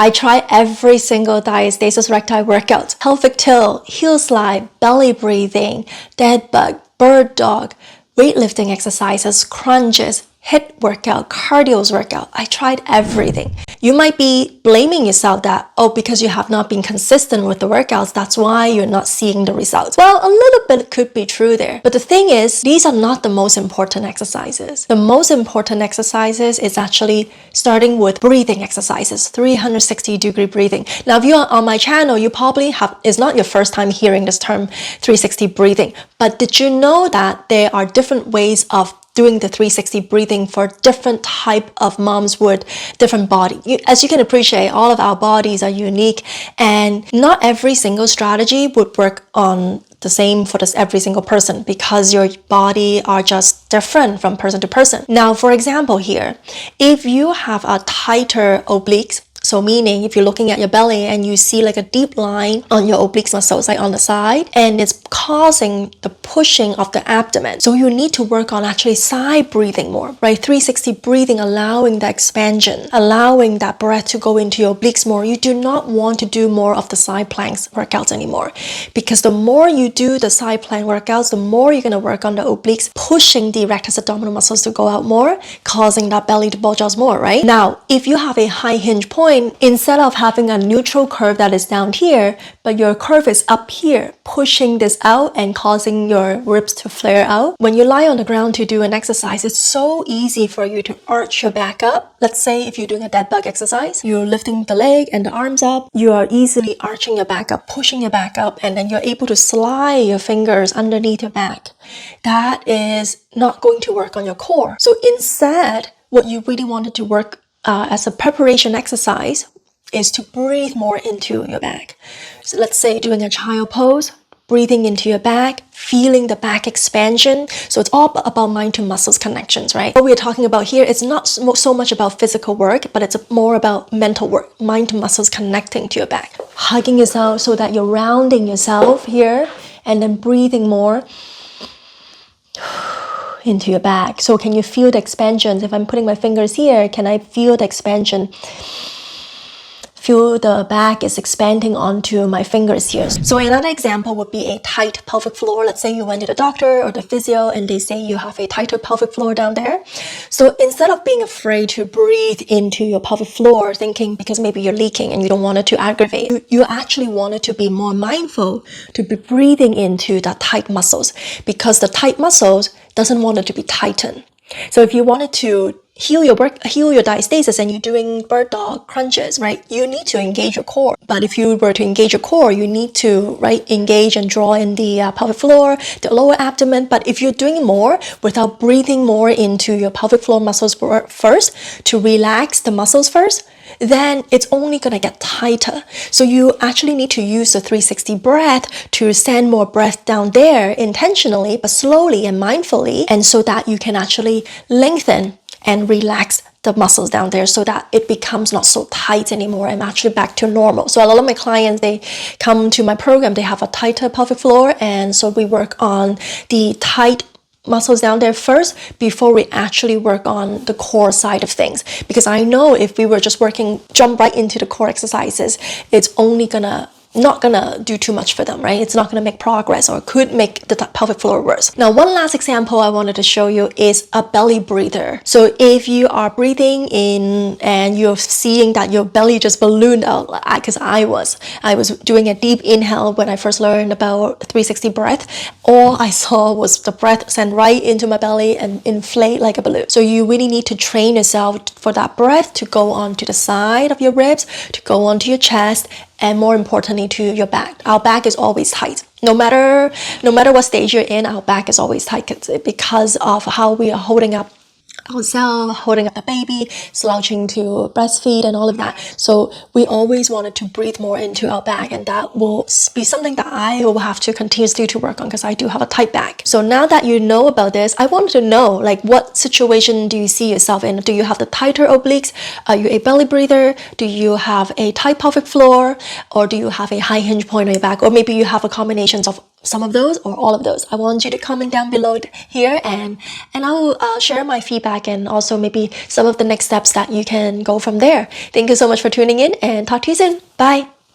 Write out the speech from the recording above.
I try every single Diastasis Recti workout. Pelvic tilt, heel slide, belly breathing, dead bug, bird dog, weightlifting exercises, crunches, HIIT workout, cardio workout. I tried everything. You might be blaming yourself that, oh, because you have not been consistent with the workouts, that's why you're not seeing the results. Well, a little bit could be true there. But the thing is, these are not the most important exercises. The most important exercises is actually starting with breathing exercises, 360-degree breathing. Now, if you're on my channel, you probably it's not your first time hearing this term 360 breathing. But did you know that there are different ways of doing the 360 breathing for different type of moms with different body? As you can appreciate, all of our bodies are unique, and not every single strategy would work on the same for every single person, because your body are just different from person to person. Now, for example here, if you have a tighter obliques, so meaning if you're looking at your belly and you see like a deep line on your obliques muscles, like on the side, and it's causing the pushing of the abdomen. So you need to work on actually side breathing more, right? 360 breathing, allowing the expansion, allowing that breath to go into your obliques more. You do not want to do more of the side planks workouts anymore, because the more you do the side plank workouts, the more you're going to work on the obliques, pushing the rectus abdominal muscles to go out more, causing that belly to bulge out more, right? Now, if you have a high hinge point, instead of having a neutral curve that is down here, but your curve is up here, pushing this out and causing your ribs to flare out. When you lie on the ground to do an exercise, it's so easy for you to arch your back up. Let's say if you're doing a dead bug exercise, you're lifting the leg and the arms up, you are easily arching your back up, pushing your back up, and then you're able to slide your fingers underneath your back. That is not going to work on your core. So instead, what you really wanted to work as a preparation exercise is to breathe more into your back. So let's say doing a child pose, breathing into your back, feeling the back expansion. So it's all about mind to muscles connections, right? What we're talking about here is not so much about physical work, but it's more about mental work, mind to muscles connecting to your back. Hugging yourself so that you're rounding yourself here, and then breathing more into your back. So can you feel the expansion? If I'm putting my fingers here, can I feel the expansion? Feel the back is expanding onto my fingers here. So another example would be a tight pelvic floor. Let's say you went to the doctor or the physio and they say you have a tighter pelvic floor down there. So instead of being afraid to breathe into your pelvic floor, thinking because maybe you're leaking and you don't want it to aggravate, you actually wanted to be more mindful to be breathing into the tight muscles, because the tight muscles doesn't want it to be tightened. So if you wanted to heal your diastasis and you're doing bird dog crunches, right, you need to engage your core. But if you were to engage your core, you need to, right, engage and draw in the pelvic floor, the lower abdomen. But if you're doing more without breathing more into your pelvic floor muscles first, to relax the muscles first, then it's only going to get tighter. So you actually need to use the 360 breath to send more breath down there intentionally, but slowly and mindfully, and so that you can actually lengthen and relax the muscles down there so that it becomes not so tight anymore and actually back to normal. So a lot of my clients, they come to my program, they have a tighter pelvic floor, and so we work on the tight muscles down there first before we actually work on the core side of things. Because I know if we were just jump right into the core exercises, it's only not gonna do too much for them, right? It's not gonna make progress, or could make the pelvic floor worse. Now, one last example I wanted to show you is a belly breather. So if you are breathing in and you're seeing that your belly just ballooned out, because I was doing a deep inhale when I first learned about 360 breath, all I saw was the breath send right into my belly and inflate like a balloon. So you really need to train yourself for that breath to go onto the side of your ribs, to go onto your chest, and more importantly to your back. Our back is always tight. No matter what stage you're in, our back is always tight because of how we are holding up ourselves, holding up the baby, slouching to breastfeed and all of that. So we always wanted to breathe more into our back, and that will be something that I will have to continuously to work on because I do have a tight back. So now that you know about this, I wanted to know, like, what situation do you see yourself in? Do you have the tighter obliques? Are you a belly breather? Do you have a tight pelvic floor? Or do you have a high hinge point on your back? Or maybe you have a combination of some of those or all of those? I want you to comment down below here, and I will share my feedback and also maybe some of the next steps that you can go from there. Thank you so much for tuning in, and talk to you soon. Bye.